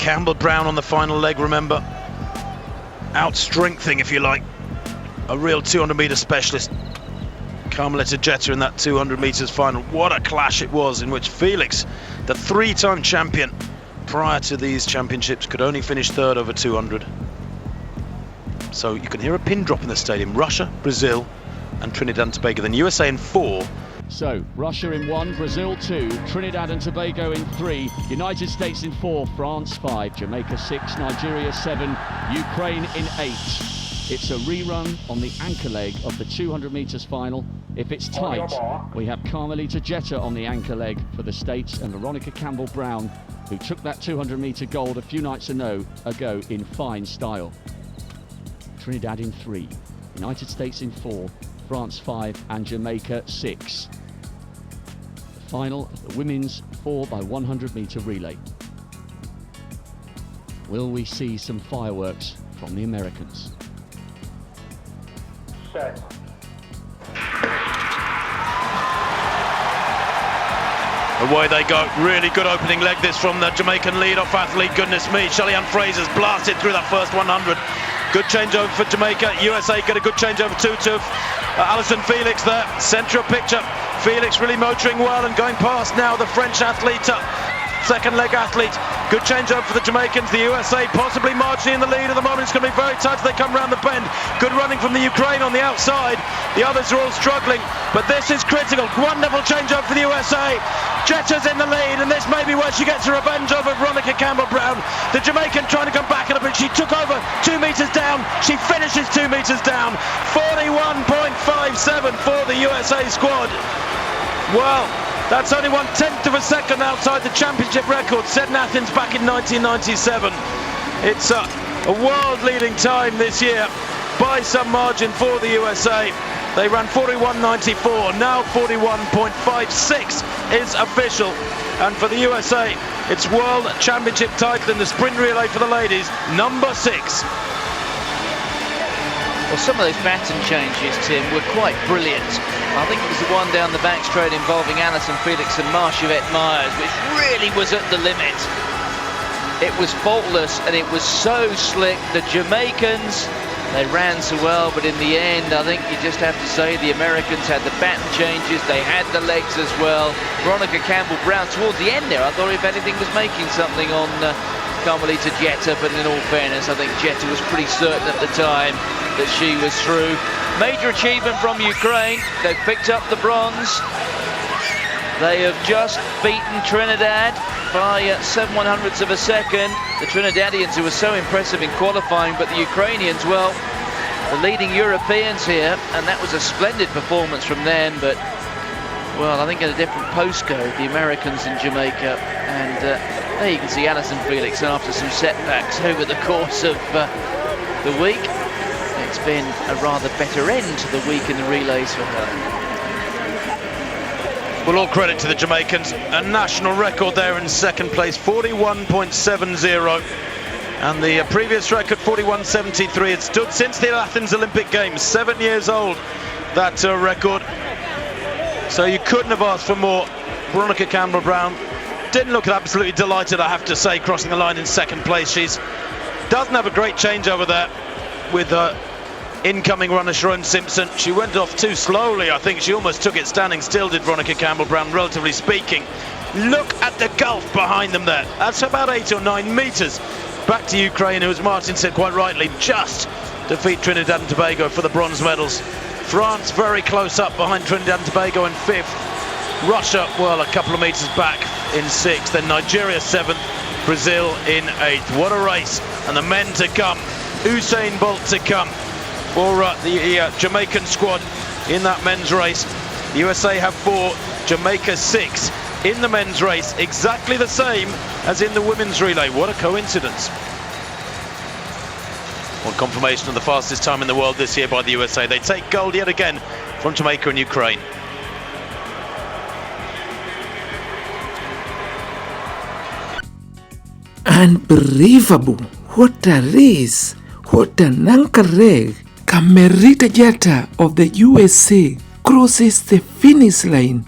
Campbell-Brown on the final leg, remember. Out-strengthening, if you like. A real 200-metre specialist. Carmelita Jeter in that 200 metres final. What a clash it was, in which Felix, the three-time champion prior to these championships, could only finish third over 200. So you can hear a pin drop in the stadium. Russia, Brazil and Trinidad and Tobago. Then USA in 4. So Russia in 1, Brazil 2, Trinidad and Tobago in 3, United States in 4, France 5, Jamaica 6, Nigeria 7, Ukraine in 8. It's a rerun on the anchor leg of the 200 metres final. If it's tight, we have Carmelita Jeter on the anchor leg for the States and Veronica Campbell-Brown, who took that 200 metre gold a few nights ago in fine style. Trinidad in 3, United States in 4, France 5 and Jamaica 6. The final of the women's 4x100 metre relay. Will we see some fireworks from the Americans? Set. Away they go. Really good opening leg this from the Jamaican lead-off athlete. Goodness me, Shelly-Ann Fraser's blasted through that first 100. Good changeover for Jamaica. USA get a good changeover too to Alison Felix there. Central picture. Felix really motoring well and going past now the French athlete. Second leg athlete. Good changeover for the Jamaicans. The USA possibly marginally in the lead at the moment. It's going to be very tight as they come round the bend. Good running from the Ukraine on the outside. The others are all struggling, but this is critical. Wonderful changeover for the USA. Jeter's in the lead, and this may be where she gets her revenge over Veronica Campbell-Brown. The Jamaican trying to come back a little bit. She took over 2 metres down. She finishes 2 metres down. 41.57 for the USA squad. Well, that's only 1/10 of a second outside the championship record set in Athens back in 1997. It's a world-leading time this year by some margin for the USA. They ran 41.94, now 41.56 is official. And for the USA, it's World Championship title in the sprint relay for the ladies, number 6. Well, some of those baton changes, Tim, were quite brilliant. I think it was the one down the back straight involving Alison Felix and Marchevette Myers, which really was at the limit. It was faultless and it was so slick. The Jamaicans, they ran so well, but in the end, I think you just have to say the Americans had the baton changes, they had the legs as well. Veronica Campbell-Brown, towards the end there, I thought if anything was making something on Carmelita Jeter, but in all fairness, I think Jeter was pretty certain at the time that she was through. Major achievement from Ukraine. They've picked up the bronze. They have just beaten Trinidad by 7/100ths of a second. The Trinidadians, who were so impressive in qualifying, but the Ukrainians, well, the leading Europeans here, and that was a splendid performance from them, but, well, I think in a different postcode, the Americans in Jamaica, and there you can see Alison Felix after some setbacks over the course of the week. It's been a rather better end to the week in the relays for her. Well, all credit to the Jamaicans. A national record there in second place, 41.70. And the previous record, 41.73. It stood since the Athens Olympic Games, 7 years old, that record. So you couldn't have asked for more. Veronica Campbell-Brown didn't look absolutely delighted, I have to say, crossing the line in second place. She's doesn't have a great changeover there with incoming runner Sharon Simpson. She went off too slowly. I think she almost took it standing still, did Veronica Campbell-Brown, relatively speaking. Look at the gulf behind them there. That's about 8 or 9 metres. Back to Ukraine, who, as Martin said quite rightly, just defeat Trinidad and Tobago for the bronze medals. France very close up behind Trinidad and Tobago in 5th. Russia, well, a couple of metres back in 6th. Then Nigeria 7th, Brazil in 8th. What a race. And the men to come. Usain Bolt to come for the Jamaican squad in that men's race. The USA have 4, Jamaica 6 in the men's race, exactly the same as in the women's relay. What a coincidence. One confirmation of the fastest time in the world this year by the USA. They take gold yet again from Jamaica and Ukraine. Unbelievable. What a race. What an anchor leg. Carmelita Jeter of the USA crosses the finish line.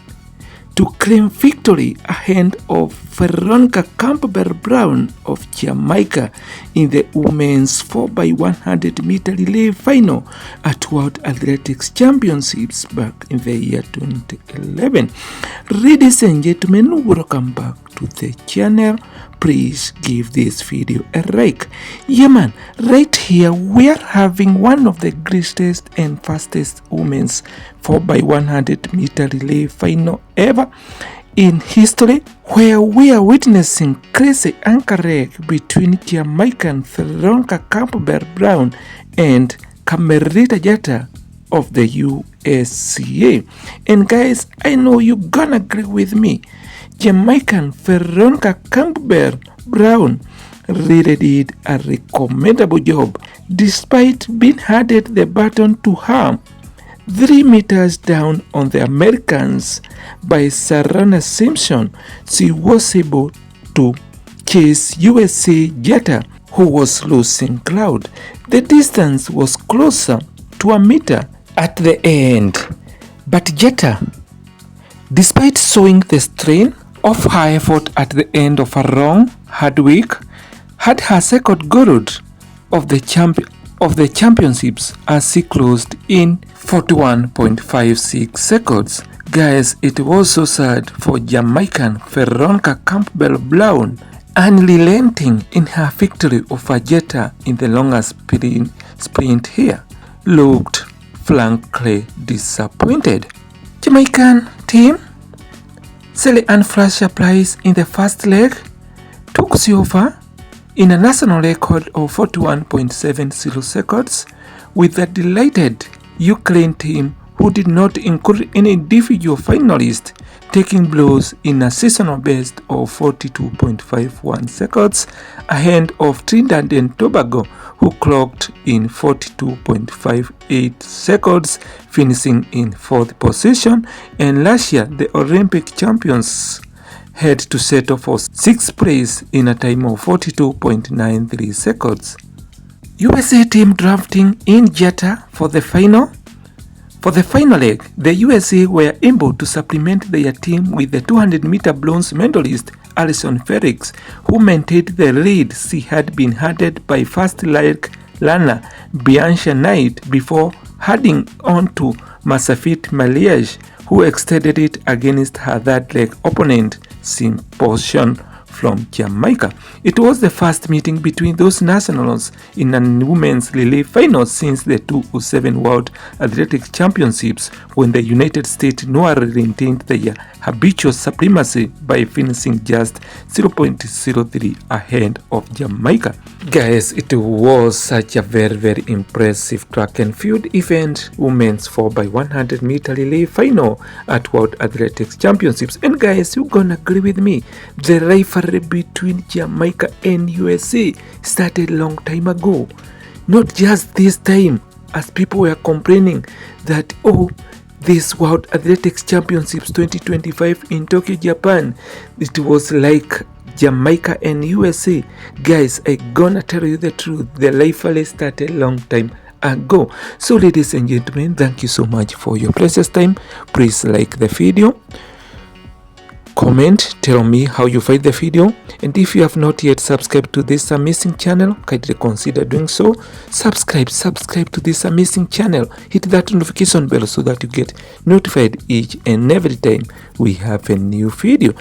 to claim victory ahead of Veronica Campbell-Brown of Jamaica in the women's 4x100 meter relay final at World Athletics Championships back in the year 2011. Ladies and gentlemen, welcome back to the channel. Please give this video a like. Yeah man, right here we are having one of the greatest and fastest women's 4x100 meter relay final ever in history, where we are witnessing crazy anchor wreck between Jamaican Veronica Campbell-Brown and Camerita Jetta of the USA. And guys, I know you're gonna agree with me. Jamaican Veronica Campbell-Brown really did a recommendable job despite being handed the baton to her 3 meters down on the Americans by Sarana Simpson. She was able to chase USA Jetta, who was losing ground. The distance was closer to a meter at the end, but Jetta, despite showing the strain of her effort at the end of a long, hard week, had her second gold of the championships as she closed in 41.56 seconds. Guys, it was so sad for Jamaican Veronica Campbell-Brown, unrelenting in her victory over Jetta in the longest sprint here, looked frankly disappointed. Jamaican team, Sally Ann Fraser-Price in the first leg took silver in a national record of 41.70 seconds, with the delighted Ukraine team, who did not include any individual finalist, taking blows in a seasonal best of 42.51 seconds ahead of Trinidad and Tobago, who clocked in 42.58 seconds, finishing in 4th position, and Russia, the Olympic champions, had to settle for 6th place in a time of 42.93 seconds. USA team drafting in Jetta for the final. For the final leg, the USA were able to supplement their team with the 200-meter bronze medalist Alison Felix, who maintained the lead she had been handed by first leg runner Bianca Knight before heading on to Masafit Maliage, who extended it against her third leg opponent Symposium from Jamaica. It was the first meeting between those nationals in a women's relay final since the 2007 World Athletics Championships, when the United States narrowly retained their habitual supremacy by finishing just 0.03 ahead of Jamaica. Guys, it was such a very impressive track and field event, women's 4x100 meter relay final at World Athletics Championships. And guys, you're gonna agree with me, the rivalry between Jamaica and USA started long time ago. Not just this time, as people were complaining that, oh, this World Athletics Championships 2025 in Tokyo, Japan, it was like Jamaica and USA. Guys, I gonna tell you the truth, the rivalry started long time ago. So ladies and gentlemen, thank you so much for your precious time. Please like the video, comment, tell me how you find the video, and if you have not yet subscribed to this amazing channel, kindly consider doing so. Subscribe to this amazing channel, hit that notification bell so that you get notified each and every time we have a new video.